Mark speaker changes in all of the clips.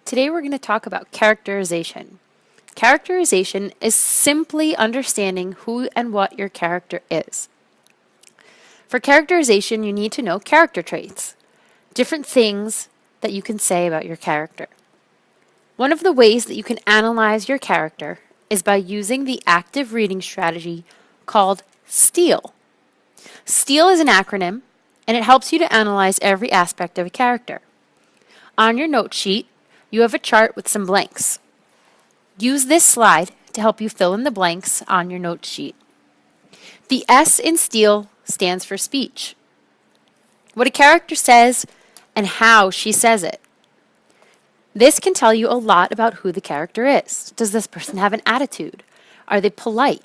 Speaker 1: Today we're going to talk about characterization. Characterization is simply understanding who and what your character is. For characterization, you need to know character traits, different things that you can say about your character. One of the ways that you can analyze your character is by using the active reading strategy called STEAL. STEAL is an acronym, and it helps you to analyze every aspect of a character. On your note sheet, you have a chart with some blanks. Use this slide to help you fill in the blanks on your note sheet. The S in STEAL stands for speech. What a character says and how she says it. This can tell you a lot about who the character is. Does this person have an attitude? Are they polite?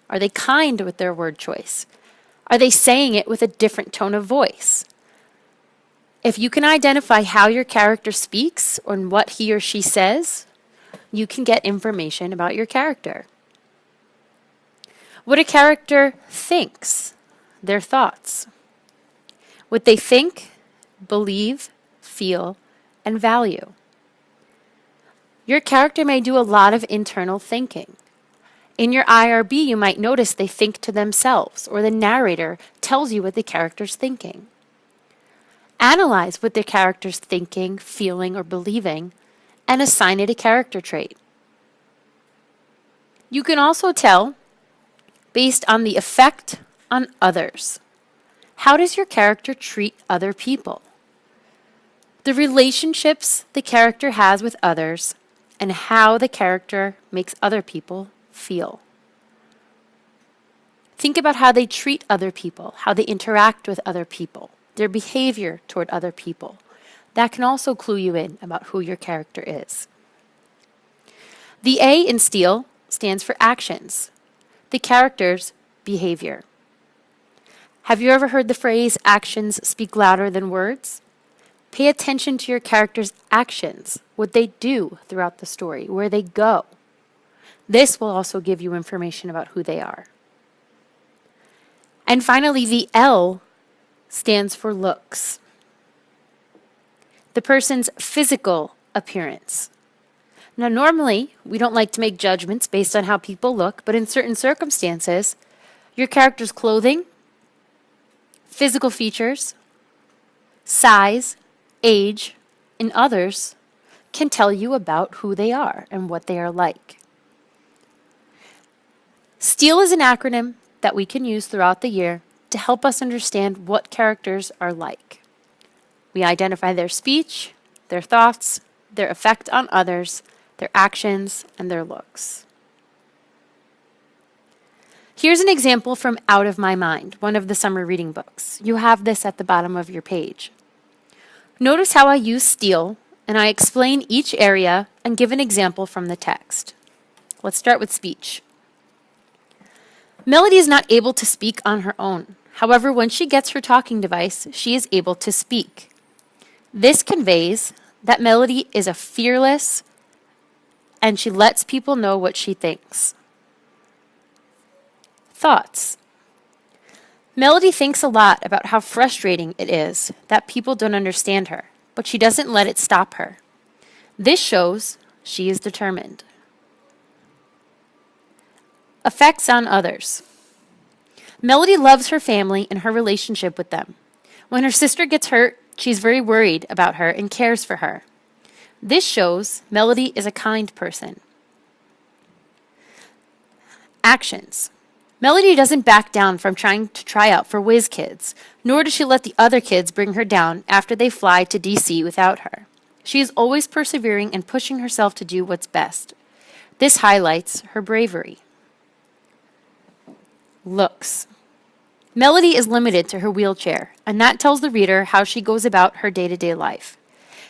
Speaker 1: Are they kind with their word choice? Are they saying it with a different tone of voice? If you can identify how your character speaks or what he or she says, you can get information about your character. What a character thinks, their thoughts. What they think, believe, feel, and value. Your character may do a lot of internal thinking. In your IRB, you might notice they think to themselves, or the narrator tells you what the character's thinking. Analyze what the character's thinking, feeling, or believing, and assign it a character trait. You can also tell based on the effect on others. How does your character treat other people? The relationships the character has with others, and how the character makes other people feel. Think about how they treat other people, how they interact with other people, their behavior toward other people. That can also clue you in about who your character is. The A in STEAL stands for actions, the character's behavior. Have you ever heard the phrase, actions speak louder than words? Pay attention to your character's actions, what they do throughout the story, where they go. This will also give you information about who they are. And finally, the L stands for looks. The person's physical appearance. Now, normally, we don't like to make judgments based on how people look, but in certain circumstances, your character's clothing, physical features, size, age, and others can tell you about who they are and what they are like. STEAL is an acronym that we can use throughout the year to help us understand what characters are like. We identify their speech, their thoughts, their effect on others, their actions, and their looks. Here's an example from Out of My Mind, one of the summer reading books. You have this at the bottom of your page. Notice how I use STEAL, and I explain each area and give an example from the text. Let's start with speech. Melody is not able to speak on her own. However, when she gets her talking device, she is able to speak. This conveys that Melody is a fearless, and she lets people know what she thinks. Thoughts. Melody thinks a lot about how frustrating it is that people don't understand her, but she doesn't let it stop her. This shows she is determined. Effects on others. Melody loves her family and her relationship with them. When her sister gets hurt, she's very worried about her and cares for her. This shows Melody is a kind person. Actions. Melody doesn't back down from trying to try out for Whiz Kids, nor does she let the other kids bring her down after they fly to DC without her. She is always persevering and pushing herself to do what's best. This highlights her bravery. Looks. Melody is limited to her wheelchair, and that tells the reader how she goes about her day-to-day life.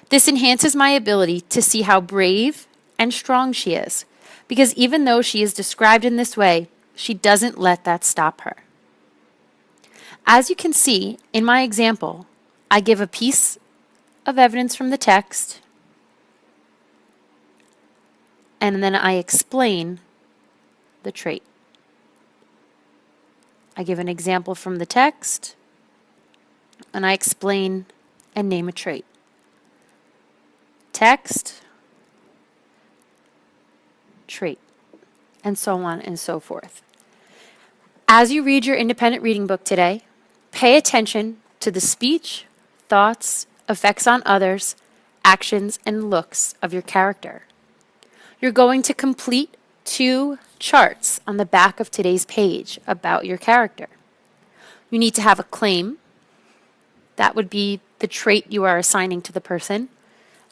Speaker 1: This enhances my ability to see how brave and strong she is, because even though she is described in this way, she doesn't let that stop her. As you can see in my example, I give a piece of evidence from the text, and then I explain the trait. I give an example from the text, and I explain and name a trait. Text, trait, and so on and so forth. As you read your independent reading book today, pay attention to the speech, thoughts, effects on others, actions, and looks of your character. You're going to complete 2 charts on the back of today's page about your character. You need to have a claim. That would be the trait you are assigning to the person.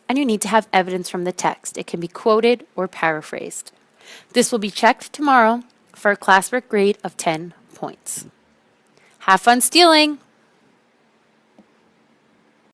Speaker 1: And you need to have evidence from the text. It can be quoted or paraphrased. This will be checked tomorrow for a classwork grade of 10 points. Have fun stealing!